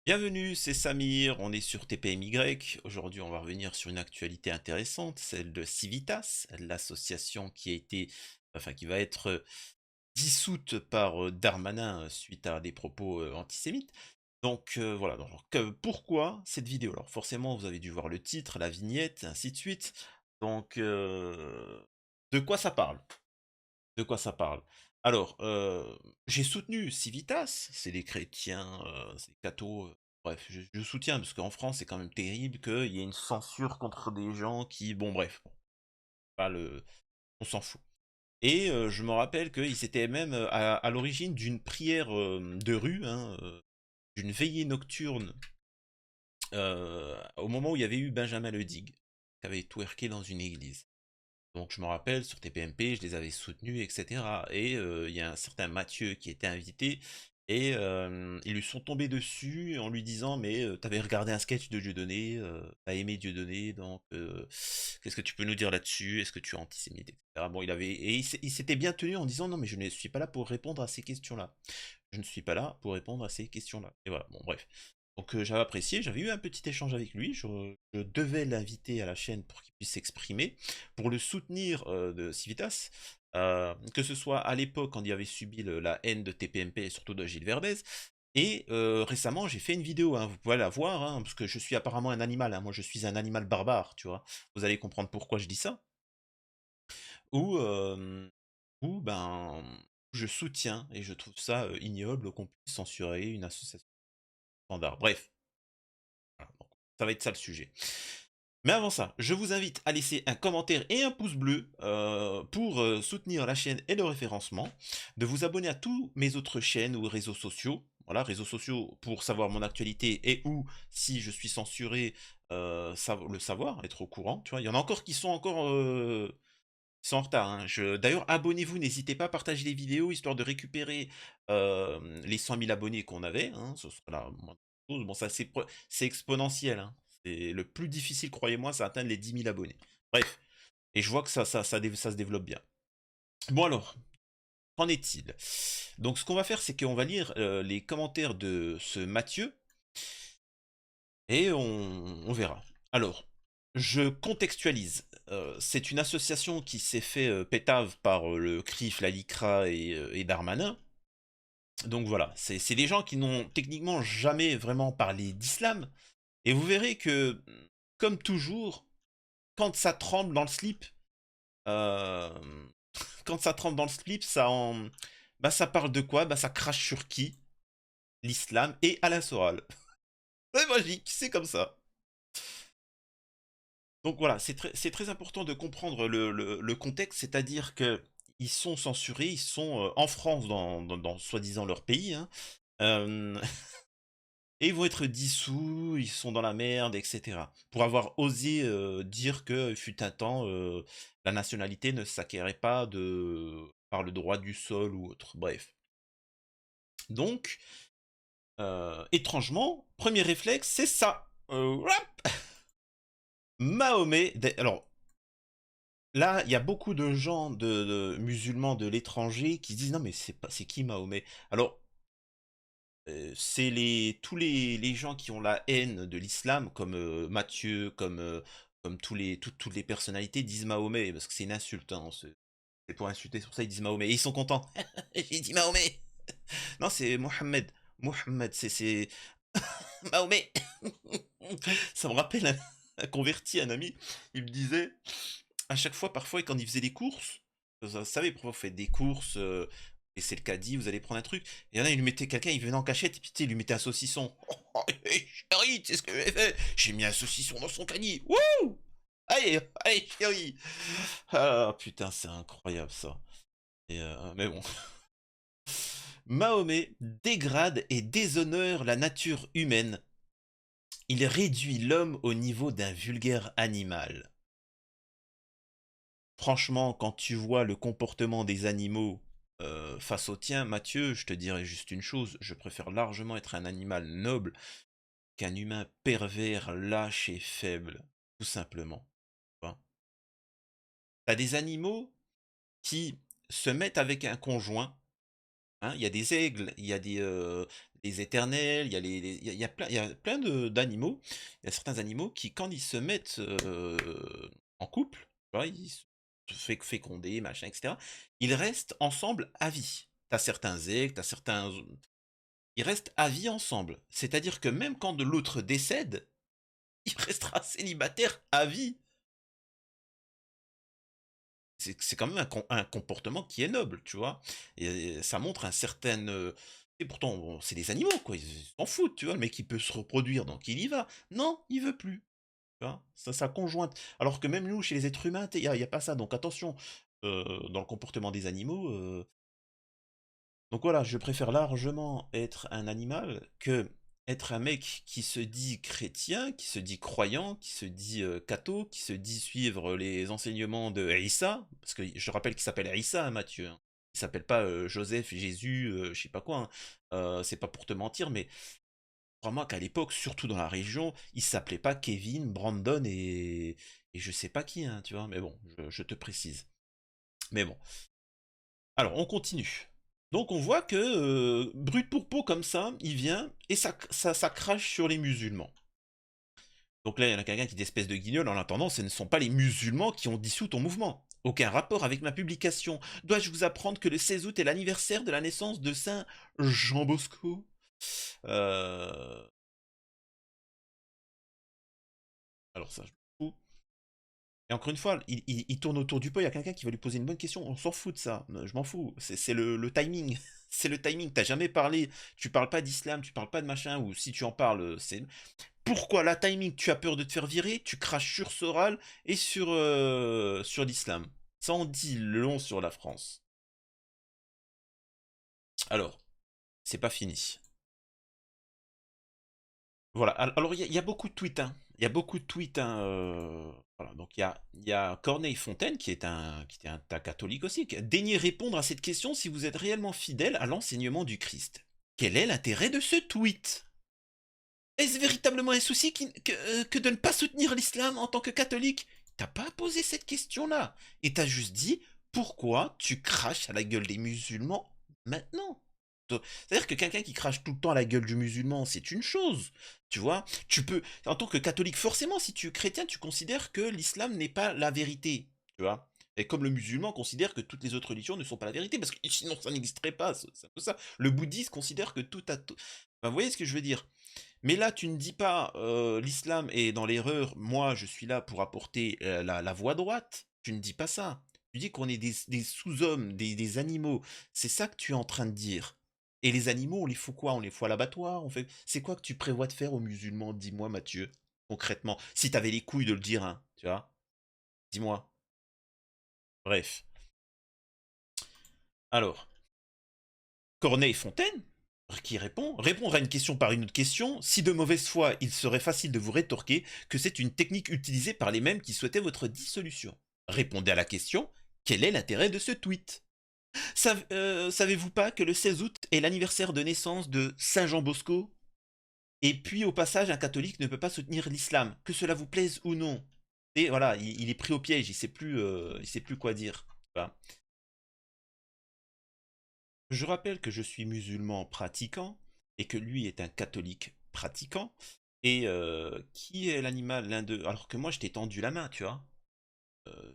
Bienvenue, c'est Samir, on est sur TPMY. Aujourd'hui, on va revenir sur une actualité intéressante, celle de Civitas, l'association qui a été, qui va être dissoute par Darmanin suite à des propos antisémites. Donc voilà, pourquoi cette vidéo? Alors forcément, vous avez dû voir le titre, la vignette, ainsi de suite. Donc, de quoi ça parle? De quoi ça parle? Alors, j'ai soutenu Civitas, c'est des chrétiens, c'est cathos, bref, je soutiens parce qu'en France, c'est quand même terrible qu'il y ait une censure contre des gens qui bon bref, bon, pas le on s'en fout. Et je me rappelle qu'ils étaient même, à l'origine d'une prière, de rue, hein, d'une veillée nocturne, au moment où il y avait eu Benjamin Ledig, qui avait twerké dans une église. Donc je me rappelle, sur TPMP, je les avais soutenus, etc. Et il y a un certain Mathieu qui était invité, et ils lui sont tombés dessus en lui disant: «Mais tu regardé un sketch de Dieudonné, tu aimé Dieudonné, donc qu'est-ce que tu peux nous dire là-dessus? Est-ce que tu es antisémite?» et cetera. Bon, il s'était bien tenu en disant: «Non, mais je ne suis pas là pour répondre à ces questions-là. Je ne suis pas là pour répondre à ces questions-là». Et voilà, bon bref. Donc j'avais apprécié, j'avais eu un petit échange avec lui, je devais l'inviter à la chaîne pour qu'il puisse s'exprimer, pour le soutenir de Civitas, que ce soit à l'époque quand il avait subi la haine de TPMP et surtout de Gilles Verdez, et récemment j'ai fait une vidéo, hein, vous pouvez la voir, hein, parce que je suis apparemment un animal, hein, moi je suis un animal barbare, tu vois, vous allez comprendre pourquoi je dis ça, où, ben, je soutiens et je trouve ça ignoble qu'on puisse censurer une association standard. Bref, voilà, donc, ça va être ça le sujet. Mais avant ça, je vous invite à laisser un commentaire et un pouce bleu pour soutenir la chaîne et le référencement, de vous abonner à tous mes autres chaînes ou réseaux sociaux. Voilà, réseaux sociaux pour savoir mon actualité et ou si je suis censuré, le savoir, être au courant. Tu vois, il y en a encore qui sont encore qui sont en retard, hein. D'ailleurs, abonnez-vous, n'hésitez pas à partager les vidéos histoire de récupérer les 100 000 abonnés qu'on avait, hein, ce sera la moindre chose. Bon, ça c'est exponentiel, hein. C'est le plus difficile, croyez-moi, c'est atteindre les 10 000 abonnés. Bref, et je vois que ça se développe bien. Bon alors, qu'en est-il? Donc ce qu'on va faire, c'est qu'on va lire les commentaires de ce Mathieu, et on verra. Alors, je contextualise. C'est une association qui s'est fait pétave par le CRIF, la LICRA et Darmanin. Donc voilà, c'est des gens qui n'ont techniquement jamais vraiment parlé d'islam. Et vous verrez que, comme toujours, quand ça tremble dans le slip, euh, quand ça tremble dans le slip, bah, ça parle de quoi? Bah, ça crache sur qui? L'islam et Alain Soral. C'est magique, c'est comme ça. Donc voilà, c'est très important de comprendre le contexte, c'est-à-dire que ils sont censurés, ils sont en France dans soi-disant leur pays, hein, euh, et ils vont être dissous, ils sont dans la merde, etc. Pour avoir osé dire que fut un temps, la nationalité ne s'acquérait pas par le droit du sol ou autre. Bref. Donc, étrangement, premier réflexe, c'est ça. Mahomet. Alors, là, il y a beaucoup de gens de musulmans de l'étranger qui se disent non mais c'est qui Mahomet? Alors c'est tous les gens qui ont la haine de l'islam comme Matthieu, comme toutes les personnalités disent Mahomet parce que c'est une insulte, hein, c'est pour insulter, c'est pour ça ils disent Mahomet et ils sont contents. J'ai dit Mahomet. Non, c'est Mohammed. Mohammed, c'est Mahomet. Ça me rappelle un converti, un ami, il me disait à chaque fois, parfois, quand il faisait des courses, vous savez, parfois, vous faites des courses, et c'est le caddie, vous allez prendre un truc, et il y en a, il lui mettait quelqu'un, il venait en cachette, et puis tu sais, il lui mettait un saucisson. Oh, hey, chérie, tu sais ce que j'ai fait? J'ai mis un saucisson dans son caddie. Wouh! Allez, allez, chérie! Ah, putain, c'est incroyable, ça. Mais bon. Mahomet dégrade et déshonore la nature humaine. Il réduit l'homme au niveau d'un vulgaire animal. Franchement, quand tu vois le comportement des animaux face au tien, Mathieu, je te dirais juste une chose, je préfère largement être un animal noble qu'un humain pervers, lâche et faible, tout simplement. Tu vois. T'as des animaux qui se mettent avec un conjoint, hein, il y a des aigles, il y a les éternels, il y a il y a plein d'animaux. Il y a certains animaux qui, quand ils se mettent en couple, tu vois, ils se fécondés, machin, etc., ils restent ensemble à vie. T'as certains aigles, t'as certains... Ils restent à vie ensemble. C'est-à-dire que même quand de l'autre décède, il restera célibataire à vie. C'est quand même un comportement qui est noble, tu vois. Et ça montre un certain... et pourtant, bon, c'est des animaux, quoi. Ils s'en foutent, tu vois. Le mec, il peut se reproduire, donc il y va. Non, il veut plus. Tu vois, ça, sa conjointe. Alors que même nous, chez les êtres humains, y a pas ça. Donc attention, dans le comportement des animaux. Donc voilà, je préfère largement être un animal que être un mec qui se dit chrétien, qui se dit croyant, qui se dit catho, qui se dit suivre les enseignements de Issa, parce que je rappelle qu'il s'appelle Issa, hein, Mathieu, hein. Il s'appelle pas Joseph, Jésus, je sais pas quoi, hein. C'est pas pour te mentir, mais crois-moi qu'à l'époque, surtout dans la région, il s'appelait pas Kevin, Brandon et je sais pas qui, hein, tu vois, mais bon, je te précise. Mais bon. Alors, on continue. Donc on voit que brut pour peau comme ça, il vient et ça crache sur les musulmans. Donc là, il y en a quelqu'un qui dit espèce de guignol, en attendant, ce ne sont pas les musulmans qui ont dissous ton mouvement. Aucun rapport avec ma publication. Dois-je vous apprendre que le 16 août est l'anniversaire de la naissance de Saint Jean Bosco? euh... Alors ça, je m'en fous. Et encore une fois, il tourne autour du pot, il y a quelqu'un qui va lui poser une bonne question, on s'en fout de ça, je m'en fous, c'est le timing, c'est le timing, t'as jamais parlé, tu parles pas d'islam, tu parles pas de machin, ou si tu en parles, c'est... Pourquoi la timing, tu as peur de te faire virer, tu craches sur Soral et sur l'islam. Ça en dit long sur la France. Alors, c'est pas fini. Voilà, alors il y a beaucoup de tweets, hein. Il y a beaucoup de tweets, hein, voilà, donc il y a Corneille Fontaine, qui était un catholique aussi, qui a daigné répondre à cette question si vous êtes réellement fidèle à l'enseignement du Christ. Quel est l'intérêt de ce tweet? Est-ce véritablement un souci que de ne pas soutenir l'islam en tant que catholique? T'as pas posé cette question-là. Et t'as juste dit, pourquoi tu craches à la gueule des musulmans maintenant? C'est-à-dire que quelqu'un qui crache tout le temps à la gueule du musulman, c'est une chose. Tu vois, tu peux, en tant que catholique, forcément, si tu es chrétien, tu considères que l'islam n'est pas la vérité. Tu vois. Et comme le musulman considère que toutes les autres religions ne sont pas la vérité, parce que sinon ça n'existerait pas, c'est un peu ça. Le bouddhiste considère que tout a tout. Enfin, vous voyez ce que je veux dire? Mais là, tu ne dis pas l'islam est dans l'erreur, moi je suis là pour apporter la voie droite. Tu ne dis pas ça. Tu dis qu'on est des sous-hommes, des animaux. C'est ça que tu es en train de dire. Et les animaux, on les fout quoi? On les fout à l'abattoir? On fait... C'est quoi que tu prévois de faire aux musulmans? Dis-moi, Mathieu, concrètement. Si t'avais les couilles de le dire, hein, tu vois? Dis-moi. Bref. Alors, Corneille Fontaine, qui répond, répondre à une question par une autre question, si de mauvaise foi, il serait facile de vous rétorquer que c'est une technique utilisée par les mêmes qui souhaitaient votre dissolution. Répondez à la question, quel est l'intérêt de ce tweet? Savez-vous pas que le 16 août est l'anniversaire de naissance de Saint Jean Bosco? Et puis au passage, un catholique ne peut pas soutenir l'islam, que cela vous plaise ou non. Et voilà, il est pris au piège, il sait plus quoi dire. Voilà. Je rappelle que je suis musulman pratiquant et que lui est un catholique pratiquant. Et qui est l'animal, l'un d'eux? Alors que moi, je t'ai tendu la main, tu vois. Euh,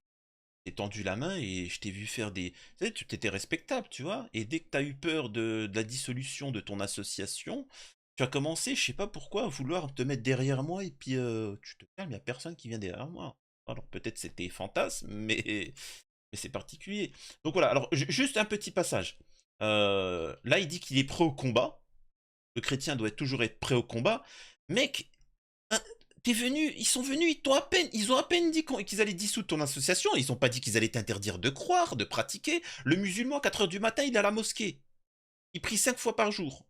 je t'ai tendu la main et je t'ai vu faire des... Tu sais, tu étais respectable, tu vois. Et dès que tu as eu peur de la dissolution de ton association, tu as commencé, je sais pas pourquoi, à vouloir te mettre derrière moi et puis tu te calmes, il n'y a personne qui vient derrière moi. Alors peut-être c'était fantasme, mais c'est particulier. Donc voilà, alors juste un petit passage. Là, il dit qu'il est prêt au combat. Le chrétien doit toujours être prêt au combat. Mec, hein, t'es venu, ils sont venus, ils ont à peine dit qu'ils allaient dissoudre ton association. Ils ont pas dit qu'ils allaient t'interdire de croire, de pratiquer. Le musulman, à 4 heures du matin, il est à la mosquée. Il prie 5 fois par jour.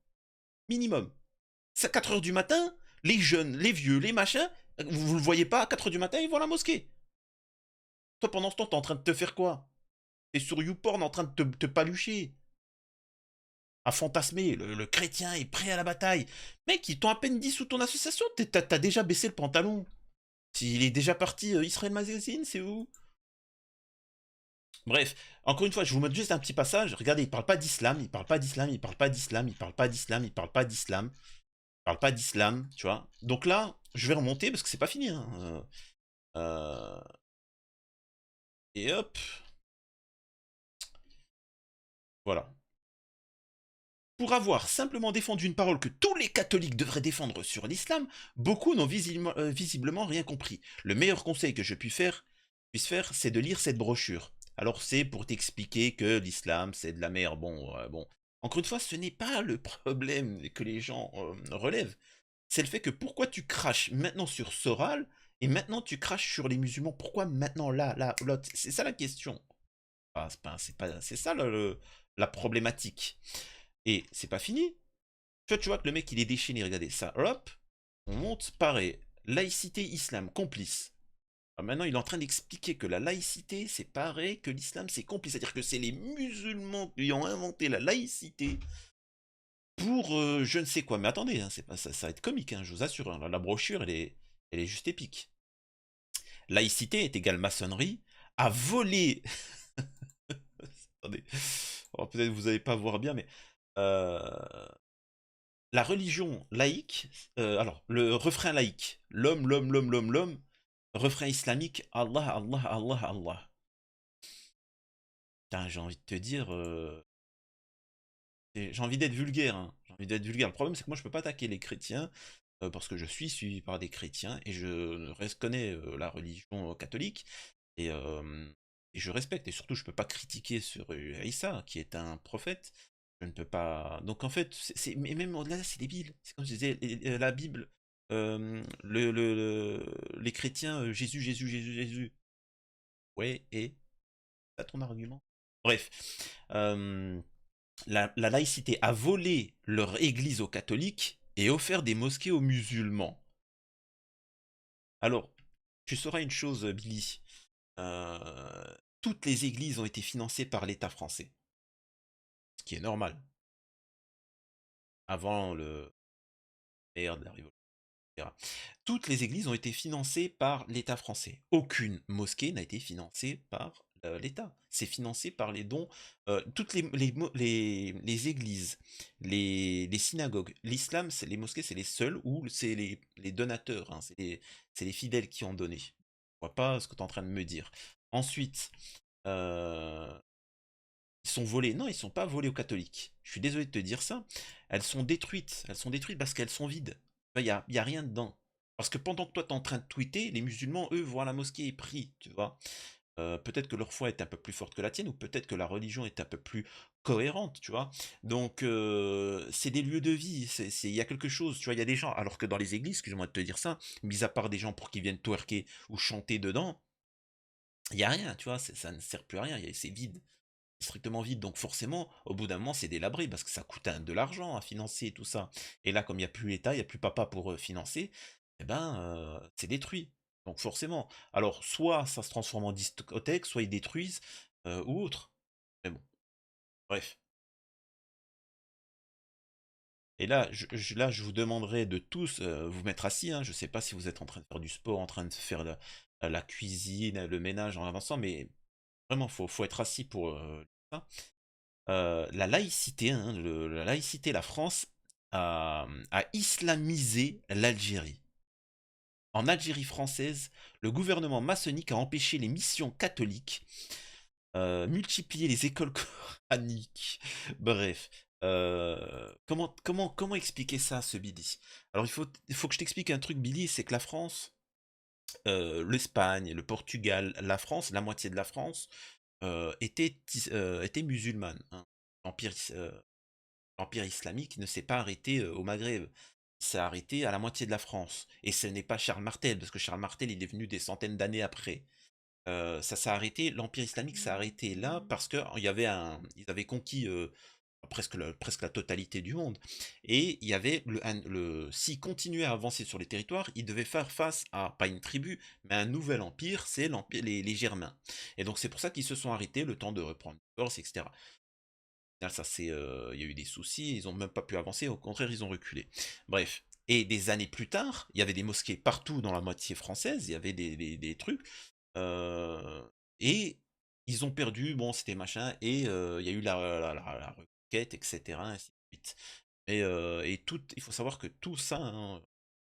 Minimum. C'est à 4 heures du matin, les jeunes, les vieux, les machins, vous le voyez pas, à 4 heures du matin, ils vont à la mosquée. Toi, pendant ce temps, t'es en train de te faire quoi? T'es sur YouPorn en train de te palucher. À fantasmer, le chrétien est prêt à la bataille. Mec, ils t'ont à peine dit sous ton association, t'as déjà baissé le pantalon. Il est déjà parti, Israël Magazine, c'est où? Bref, encore une fois, je vous montre juste un petit passage. Regardez, il parle pas d'islam, il parle pas d'islam, il parle pas d'islam, il parle pas d'islam, il parle pas d'islam, il parle pas d'islam, tu vois. Donc là, je vais remonter parce que c'est pas fini, hein. Euh, et hop, voilà. Pour avoir simplement défendu une parole que tous les catholiques devraient défendre sur l'islam, beaucoup n'ont visiblement rien compris. Le meilleur conseil que je puisse faire, c'est de lire cette brochure. Alors c'est pour t'expliquer que l'islam c'est de la merde. Bon. Encore une fois, ce n'est pas le problème que les gens relèvent. C'est le fait que pourquoi tu craches maintenant sur Soral et maintenant tu craches sur les musulmans. Pourquoi maintenant là, l'autre. C'est ça la question. C'est ça la problématique. Et c'est pas fini. Tu vois que le mec il est déchaîné, regardez ça. Hop, on monte, pareil. Laïcité, islam, complice. Alors maintenant il est en train d'expliquer que la laïcité c'est pareil que l'islam c'est complice. C'est-à-dire que c'est les musulmans qui ont inventé la laïcité pour je ne sais quoi. Mais attendez, hein, c'est pas, ça va être comique, hein, je vous assure. Hein. La brochure elle est juste épique. Laïcité est égale maçonnerie. À voler. Attendez. Oh, peut-être vous n'allez pas voir bien, mais euh, la religion laïque, alors le refrain laïque, l'homme, refrain islamique, Allah, Allah, Allah, Allah. Putain, j'ai envie de te dire, j'ai envie d'être vulgaire, hein. J'ai envie d'être vulgaire. Le problème, c'est que moi, je peux pas attaquer les chrétiens, parce que je suis suivi par des chrétiens, et je reconnais la religion catholique, et, euh, et je respecte, et surtout, je peux pas critiquer sur Issa, qui est un prophète. Je ne peux pas. Donc en fait, mais même au-delà, c'est débile. C'est comme je disais, la Bible, les chrétiens, Jésus, Jésus, Jésus, Jésus. Ouais, et c'est ton argument. Bref, euh, la laïcité a volé leur église aux catholiques et offert des mosquées aux musulmans. Alors, tu sauras une chose, Billy. Toutes les églises ont été financées par l'État français, ce qui est normal. Avant le de la Révolution. Etc. Toutes les églises ont été financées par l'État français. Aucune mosquée n'a été financée par l'État. C'est financé par les dons. Toutes les églises, les synagogues, l'islam, les mosquées, c'est les seuls où c'est les donateurs, hein, c'est les fidèles qui ont donné. Je vois pas ce que tu es en train de me dire. Ensuite, euh, ils sont volés. Non, ils sont pas volés aux catholiques. Je suis désolé de te dire ça. Elles sont détruites. Elles sont détruites parce qu'elles sont vides. Il y a rien dedans. Parce que pendant que toi t'es en train de tweeter, les musulmans, eux, voient la mosquée et prient, tu vois. Peut-être que leur foi est un peu plus forte que la tienne, ou peut-être que la religion est un peu plus cohérente, tu vois. Donc, c'est des lieux de vie, il y a quelque chose, tu vois, il y a des gens, alors que dans les églises, excuse-moi de te dire ça, mis à part des gens pour qu'ils viennent twerker ou chanter dedans, il y a rien, tu vois, ça ne sert plus à rien, c'est vide strictement vide. Donc forcément, au bout d'un moment, c'est délabré parce que ça coûte de l'argent à financer tout ça. Et là, comme il n'y a plus l'État, il n'y a plus papa pour financer, eh ben, c'est détruit. Donc forcément. Alors, soit ça se transforme en discothèque, soit ils détruisent, ou autre. Mais bon, bref. Et là, je vous demanderai de tous vous mettre assis. Hein. Je ne sais pas si vous êtes en train de faire du sport, en train de faire la cuisine, le ménage en avançant, mais vraiment, faut être assis pour ça. La laïcité, hein, la laïcité, la France a islamisé l'Algérie. En Algérie française, le gouvernement maçonnique a empêché les missions catholiques, multiplié les écoles coraniques. Bref, comment expliquer ça, ce Billy? Alors il faut que je t'explique un truc, Billy, c'est que la France, l'Espagne, le Portugal, la France, la moitié de la France, était musulmane, hein. L'Empire l'Empire islamique ne s'est pas arrêté au Maghreb. Il s'est arrêté à la moitié de la France. Et ce n'est pas Charles Martel, parce que Charles Martel il est venu des centaines d'années après. Ça s'est arrêté, l'Empire islamique s'est arrêté là parce que ils avaient conquis presque la totalité du monde. Et il y avait s'ils continuaient à avancer sur les territoires, ils devaient faire face à, pas une tribu, mais un nouvel empire, c'est les Germains. Et donc c'est pour ça qu'ils se sont arrêtés, le temps de reprendre force, etc. Ça, il y a eu des soucis, ils ont même pas pu avancer, au contraire, ils ont reculé. Bref. Et des années plus tard, il y avait des mosquées partout dans la moitié française, il y avait des trucs. euh, et ils ont perdu, bon, c'était machin, et il y a eu la requête, etc., ainsi de suite. Et tout, il faut savoir que tout ça, hein,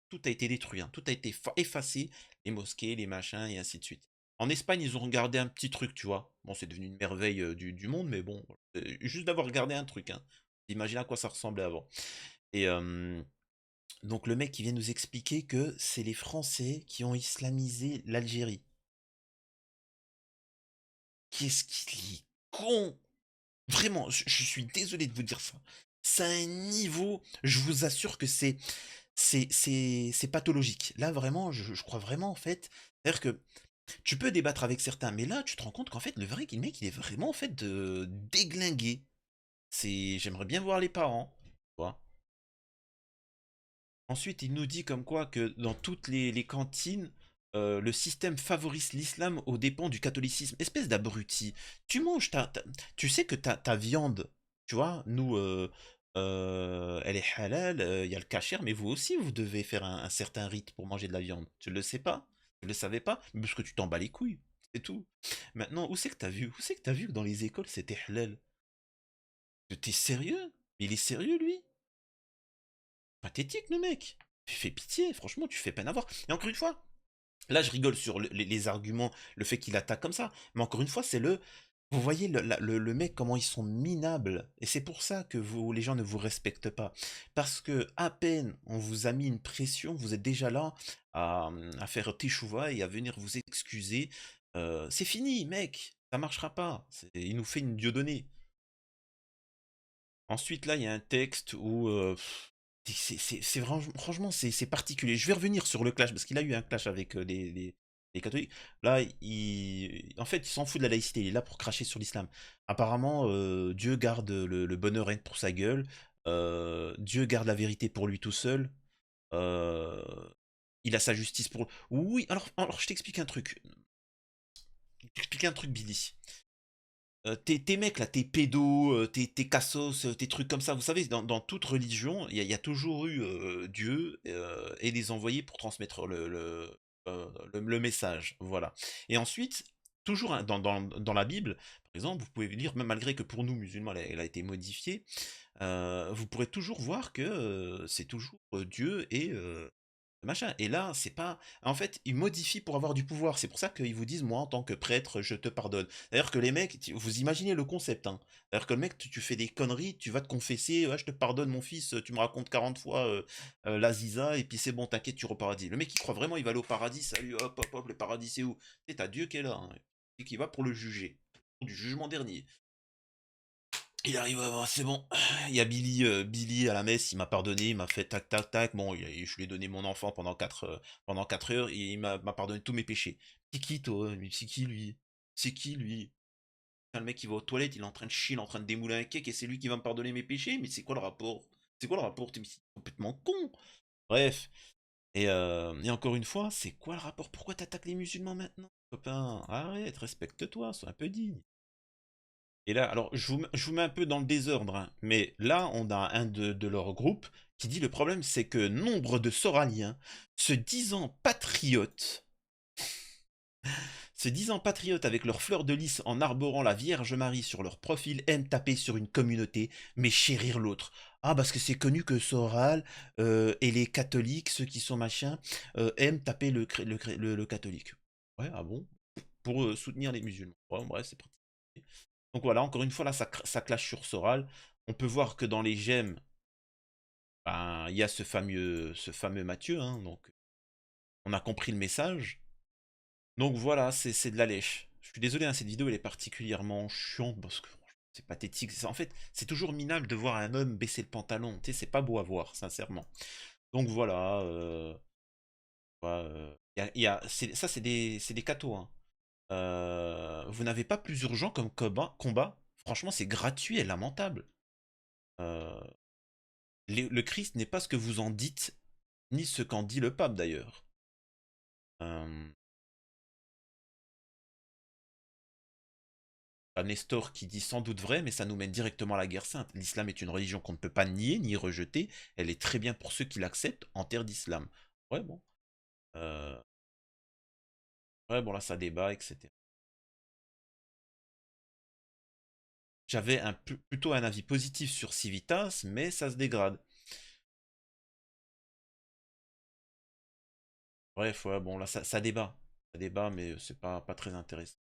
tout a été détruit, hein, tout a été effacé, les mosquées, les machins, et ainsi de suite. En Espagne, ils ont regardé un petit truc, tu vois. Bon, c'est devenu une merveille du monde, mais bon, juste d'avoir regardé un truc, hein. Imagine à quoi ça ressemblait avant. Et donc le mec qui vient nous expliquer que c'est les Français qui ont islamisé l'Algérie. Qu'est-ce qu'il est con! Vraiment, je suis désolé de vous dire ça. C'est un niveau, je vous assure que c'est pathologique. Là, vraiment, je crois vraiment, en fait. C'est-à-dire que tu peux débattre avec certains, mais là, tu te rends compte qu'en fait, le mec, il est vraiment, en fait, déglingué. J'aimerais bien voir les parents. Tu vois. Ensuite, il nous dit comme quoi que dans toutes les cantines, le système favorise l'islam aux dépens du catholicisme. Espèce d'abruti. Tu manges tu sais que ta viande, tu vois, nous, elle est halal, il y a le kasher, mais vous aussi, vous devez faire un certain rite pour manger de la viande. Tu le sais pas? Tu le savais pas? Parce que tu t'en bats les couilles. C'est tout. Maintenant, où c'est que t'as vu? Où c'est que t'as vu que dans les écoles, c'était halal? T'es sérieux? Il est sérieux, lui? Pathétique, le mec. Tu fais pitié, franchement, tu fais peine à voir. Et encore une fois, là, je rigole sur les arguments, le fait qu'il attaque comme ça. Mais encore une fois, c'est le. Vous voyez le mec, comment ils sont minables. Et c'est pour ça que les gens ne vous respectent pas. Parce que à peine on vous a mis une pression, vous êtes déjà là à faire teshuva et à venir vous excuser. C'est fini, mec. Ça marchera pas. Il nous fait une dieudonnée. Ensuite, là, il y a un texte où c'est vraiment, franchement, c'est particulier. Je vais revenir sur le clash parce qu'il a eu un clash avec les catholiques. Là, en fait, il s'en fout de la laïcité. Il est là pour cracher sur l'islam. Apparemment, Dieu garde le bonheur rien que pour sa gueule. Dieu garde la vérité pour lui tout seul. euh, il a sa justice pour. Oui, alors je t'explique un truc. Je t'explique un truc, Billy. Tes mecs là, tes pédos, tes cassos, tes trucs comme ça, vous savez, dans toute religion, il y a toujours eu Dieu et les envoyés pour transmettre le message. Voilà. Et ensuite, toujours hein, dans la Bible, par exemple, vous pouvez lire, même malgré que pour nous musulmans, elle a été modifiée, vous pourrez toujours voir que c'est toujours Dieu et machin. Et là, c'est pas. En fait, ils modifient pour avoir du pouvoir. C'est pour ça qu'ils vous disent, moi, en tant que prêtre, je te pardonne. D'ailleurs, que les mecs, vous imaginez le concept, hein. D'ailleurs, que le mec, tu fais des conneries, tu vas te confesser, ouais, je te pardonne, mon fils, tu me racontes 40 fois la Ziza, et puis c'est bon, t'inquiète, tu iras au paradis. Le mec, il croit vraiment, il va aller au paradis, salut, hop, hop, hop, le paradis, c'est où? C'est t'as Dieu qui est là, hein, et qui va pour le juger. Du jugement dernier. Il arrive, c'est bon. Il y a Billy, Billy à la messe, il m'a pardonné, il m'a fait tac tac tac. Bon, je lui ai donné mon enfant pendant 4 heures et il m'a pardonné tous mes péchés. C'est qui toi? Mais c'est qui lui? C'est qui lui? Le mec il va aux toilettes, il est en train de chier, il est en train de démouler un cake et c'est lui qui va me pardonner mes péchés? Mais c'est quoi le rapport? C'est quoi le rapport? T'es complètement con! Bref. Et encore une fois, c'est quoi le rapport? Pourquoi t'attaques les musulmans maintenant? Copain, arrête, respecte-toi, sois un peu digne. Et là, alors, je vous mets un peu dans le désordre, hein, mais là, on a un de leurs groupes qui dit le problème, c'est que nombre de Soraliens se disant patriotes, avec leurs fleurs de lys en arborant la Vierge Marie sur leur profil, aiment taper sur une communauté, mais chérir l'autre. Ah, parce que c'est connu que Soral et les catholiques, ceux qui sont machins, aiment taper le catholique. Ouais, ah bon? Pour soutenir les musulmans. Ouais, bref, c'est parti. Donc voilà, encore une fois, là, ça clash sur Soral. On peut voir que dans les gemmes, ben, il y a ce fameux Mathieu, hein, donc on a compris le message. Donc voilà, c'est de la lèche. Je suis désolé, hein, cette vidéo elle est particulièrement chiante parce que franchement, c'est pathétique. En fait, c'est toujours minable de voir un homme baisser le pantalon. Tu sais, c'est pas beau à voir, sincèrement. Donc voilà, ça c'est des cathos, hein. Vous n'avez pas plus urgent comme combat. Franchement, c'est gratuit et lamentable. Euh, le Christ n'est pas ce que vous en dites, ni ce qu'en dit le pape d'ailleurs. Euh, Nestor qui dit sans doute vrai, mais ça nous mène directement à la guerre sainte. L'islam est une religion qu'on ne peut pas nier ni rejeter. Elle est très bien pour ceux qui l'acceptent en terre d'islam. Ouais, bon. Euh, ouais, bon, là, ça débat, etc. j'avais plutôt un avis positif sur Civitas, mais ça se dégrade. Bref, ouais, bon, là, ça débat. Ça débat, mais c'est pas très intéressant.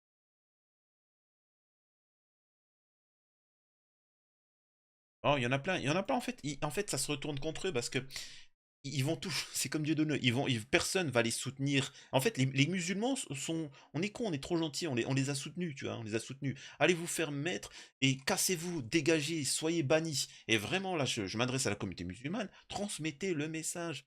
Oh, il y en a plein, il y en a plein en fait. En fait, ça se retourne contre eux parce que ils vont tous, c'est comme Dieu donne, personne va les soutenir. En fait, les musulmans sont, on est cons, on est trop gentils, on les a soutenus, tu vois, on les a soutenus. Allez vous faire mettre et cassez-vous, dégagez, soyez bannis. Et vraiment, là, je m'adresse à la communauté musulmane, transmettez le message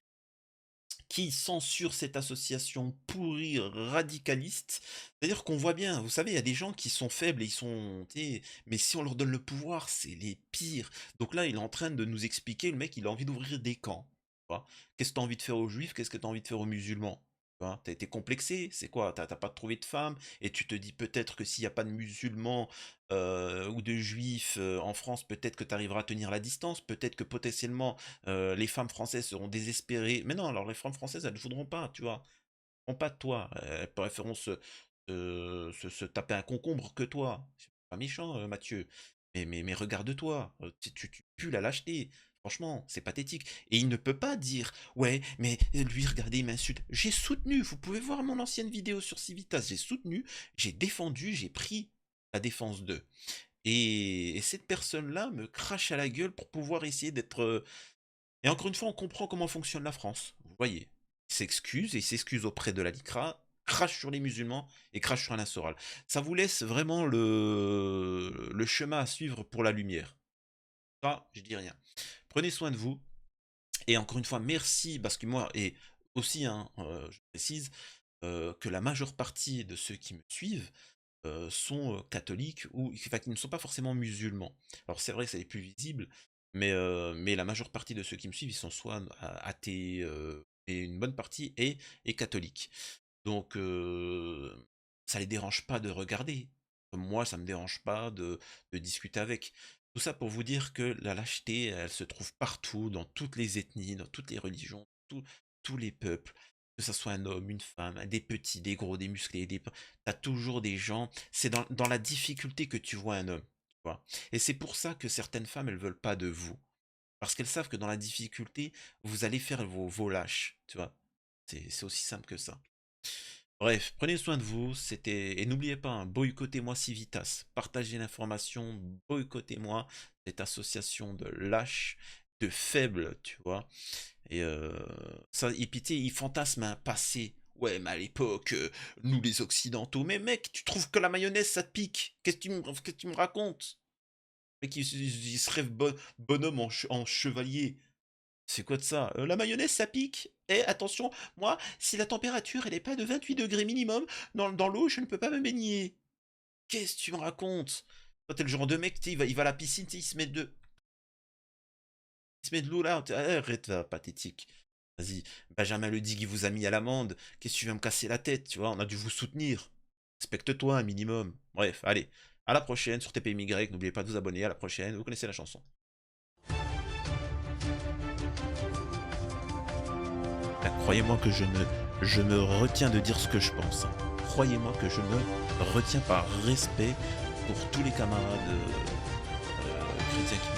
qui censure cette association pourrie radicaliste. C'est-à-dire qu'on voit bien, vous savez, il y a des gens qui sont faibles et ils sont, tu sais, mais si on leur donne le pouvoir, c'est les pires. Donc là, il est en train de nous expliquer, le mec, il a envie d'ouvrir des camps. Tu vois. Qu'est-ce que tu as envie de faire aux juifs? Qu'est-ce que tu as envie de faire aux musulmans? Tu vois, t'as été complexé, c'est quoi? T'as pas trouvé de femme et tu te dis peut-être que s'il n'y a pas de musulmans ou de juifs en France, peut-être que tu arriveras à tenir la distance, peut-être que potentiellement les femmes françaises seront désespérées. Mais non, alors les femmes françaises, elles ne voudront pas, tu vois. Elles ne voudront pas de toi. Elles préféreront se taper un concombre que toi. C'est pas méchant, Mathieu. Mais regarde-toi. Tu pues la lâcheté. Franchement, c'est pathétique. Et il ne peut pas dire, ouais, mais lui, regardez, il m'insulte. J'ai soutenu, vous pouvez voir mon ancienne vidéo sur Civitas, j'ai soutenu, j'ai défendu, j'ai pris la défense d'eux. Et cette personne-là me crache à la gueule pour pouvoir essayer d'être. Et encore une fois, on comprend comment fonctionne la France. Vous voyez. Il s'excuse, et il s'excuse auprès de la LICRA, crache sur les musulmans et crache sur Alain Soral. Ça vous laisse vraiment le chemin à suivre pour la lumière. Ça, je dis rien. Prenez soin de vous. Et encore une fois, merci, parce que moi, et aussi, hein, je précise, que la majeure partie de ceux qui me suivent sont catholiques ou enfin, qui ne sont pas forcément musulmans. Alors c'est vrai que c'est les plus visibles, mais la majeure partie de ceux qui me suivent, ils sont soit athées, et une bonne partie est catholique. Donc ça les dérange pas de regarder. Comme moi, ça me dérange pas de discuter avec. Tout ça pour vous dire que la lâcheté, elle se trouve partout, dans toutes les ethnies, dans toutes les religions, tous les peuples. Que ça soit un homme, une femme, des petits, des gros, des musclés, t'as toujours des gens. C'est dans la difficulté que tu vois un homme. Tu vois. Et c'est pour ça que certaines femmes, elles veulent pas de vous. Parce qu'elles savent que dans la difficulté, vous allez faire vos lâches. Tu vois. C'est aussi simple que ça. Bref, prenez soin de vous, et n'oubliez pas, hein, boycottez-moi Civitas, partagez l'information, boycottez-moi cette association de lâches, de faibles, tu vois. Et ça, et pitié, ils fantasment un passé. Ouais, mais à l'époque, nous les Occidentaux, mais mec, tu trouves que la mayonnaise ça te pique? Qu'est-ce que tu me racontes? Mec, il se rêve bonhomme en chevalier. C'est quoi de ça? La mayonnaise, ça pique. Et attention, moi, si la température, elle est pas de 28 degrés minimum, dans l'eau, je ne peux pas me baigner. Qu'est-ce que tu me racontes? Toi, t'es le genre de mec, tu sais, il va à la piscine, tu sais, il se met de l'eau là. Arrête, va, pathétique. Vas-y, Benjamin le Digue, il vous a mis à l'amende. Qu'est-ce que tu viens me casser la tête, tu vois? On a dû vous soutenir. Respecte-toi un minimum. Bref, allez. À la prochaine sur TPMY. N'oubliez pas de vous abonner. À la prochaine. Vous connaissez la chanson. Ah, croyez-moi que je me retiens de dire ce que je pense. Croyez-moi que je me retiens par respect pour tous les camarades chrétiens qui